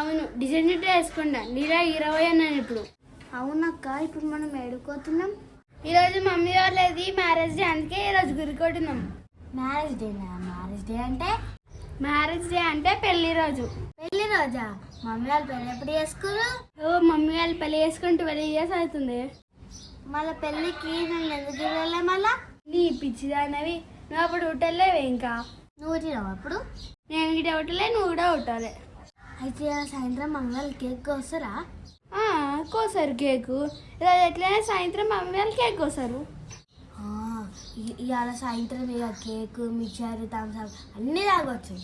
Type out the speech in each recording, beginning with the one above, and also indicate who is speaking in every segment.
Speaker 1: అవును, డిజైన్ వేసుకుంటా. నీలా 20 అన్నాను ఇప్పుడు.
Speaker 2: అవునక్క, ఇప్పుడు మనం ఏడుకోతున్నాం.
Speaker 1: ఈరోజు మమ్మీ వాళ్ళది మ్యారేజ్ డే, అందుకే ఈరోజు గురికొట్టున్నాం.
Speaker 2: మ్యారేజ్ డేనా?
Speaker 1: మ్యారేజ్ డే అంటే పెళ్లి రోజు.
Speaker 2: పెళ్లి రోజా? మమ్మీ వాళ్ళు పెళ్ళి ఎప్పుడు చేసుకురు?
Speaker 1: మమ్మీ వాళ్ళు పెళ్లి చేసుకుని 12 years అవుతుంది.
Speaker 2: మళ్ళీ పెళ్ళికి నన్ను ఎందుకు వెళ్ళలే? మళ్ళా
Speaker 1: నీ పిచ్చిదానవి, నువ్వు అప్పుడు ఉట్టలేవే. ఇంకా
Speaker 2: నువ్వు తినవు అప్పుడు?
Speaker 1: నేను గిట్ట ఉట్టలే, నువ్వు కూడా ఉట్టాలి.
Speaker 2: అయితే సాయంత్రం మమ్మీ వాళ్ళు కేక్ వస్తారా?
Speaker 1: కోసారు కేకు. ఈరోజు ఎట్లయినా సాయంత్రం మమ్మీ వాళ్ళు కేక్ కోసారు.
Speaker 2: ఇవాళ సాయంత్రం ఇక కేక్, మిక్చర్, థమ్స్ అప్ అన్నీ తాగొచ్చు.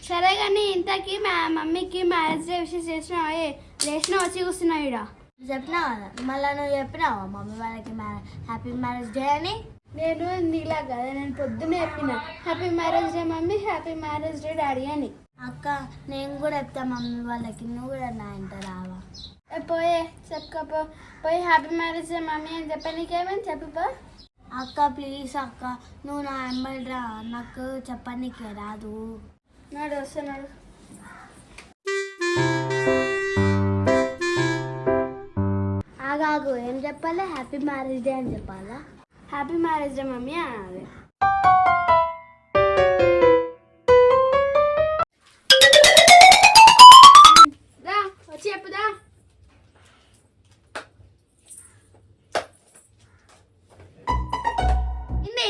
Speaker 1: సరే కానీ ఇంతకీ మమ్మీకి మ్యారేజ్ డే విషయం చేసినా వచ్చి కూర్చున్నావు ఇక్కడ.
Speaker 2: చెప్పినావా? మళ్ళీ నువ్వు చెప్పినావా మమ్మీ వాళ్ళకి హ్యాపీ మ్యారేజ్ డే అని?
Speaker 1: నేను నీలా కదా, నేను పొద్దున్నే చెప్పిన happy marriage day mummy, happy marriage day daddy అని.
Speaker 2: అక్క, నేను కూడా చెప్తా మమ్మీ వాళ్ళకి, నువ్వు కూడా నా ఇంట రావా?
Speaker 1: పోయే చెప్పుకోపో, పోయి హ్యాపీ మ్యారేజ్ డే మమ్మీ అని చెప్పా. నీకేమని చెప్పిపో.
Speaker 2: అక్క ప్లీజ్ అక్క, నువ్వు నా అమ్మాయి రా, నాకు చెప్పనీకే రాదు.
Speaker 1: నాడు వస్తున్నాడు.
Speaker 2: ఆగాగు, ఏం చెప్పాలి? హ్యాపీ మ్యారేజ్ డే అని చెప్పాలా?
Speaker 1: హ్యాపీ మ్యారేజ్ డే మమ్మీ అనాలి. దా వచ్చి చెప్పుదా.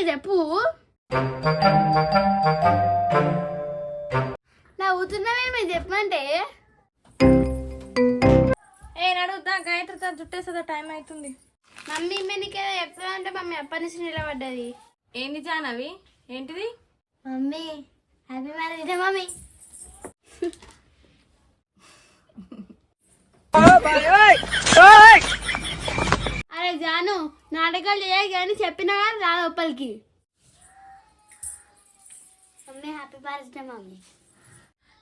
Speaker 1: చెప్పు. నవ్వుతున్నావేమే చెప్పమంటే.
Speaker 3: నడుగుతా గాయత్రి చుట్టేస్తుందా? టైం అవుతుంది.
Speaker 1: మమ్మీ నీకేదో చెప్తా అంటే మమ్మీ అప్పటి నుంచి నిలబడ్డది.
Speaker 3: ఏంటి జానవి? ఏంటిది?
Speaker 2: Mummy happy marriage day mummy.
Speaker 1: అరే జాను, నాటకాలు చేయాలి కానీ చెప్పినా కానీ రా లోపలికి.
Speaker 2: Mummy happy marriage day mummy.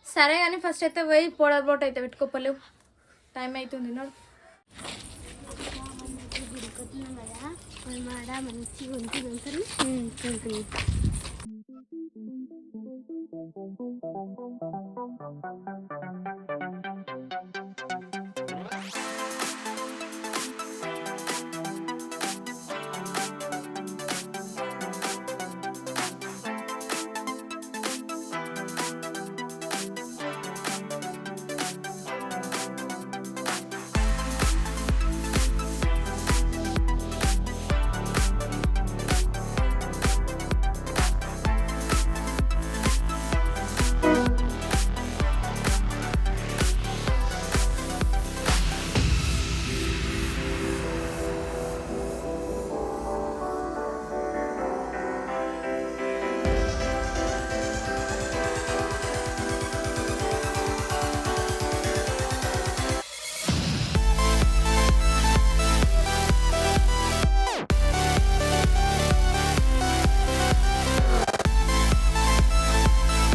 Speaker 3: సరే కానీ ఫస్ట్ అయితే పోయి పౌడర్ బోట్ అయితే పెట్టుకోపోలేవు, టైం అవుతుంది. నడు.
Speaker 2: గుడికొస్తున్నాం కదా, మంచిగా ఉంటుంది.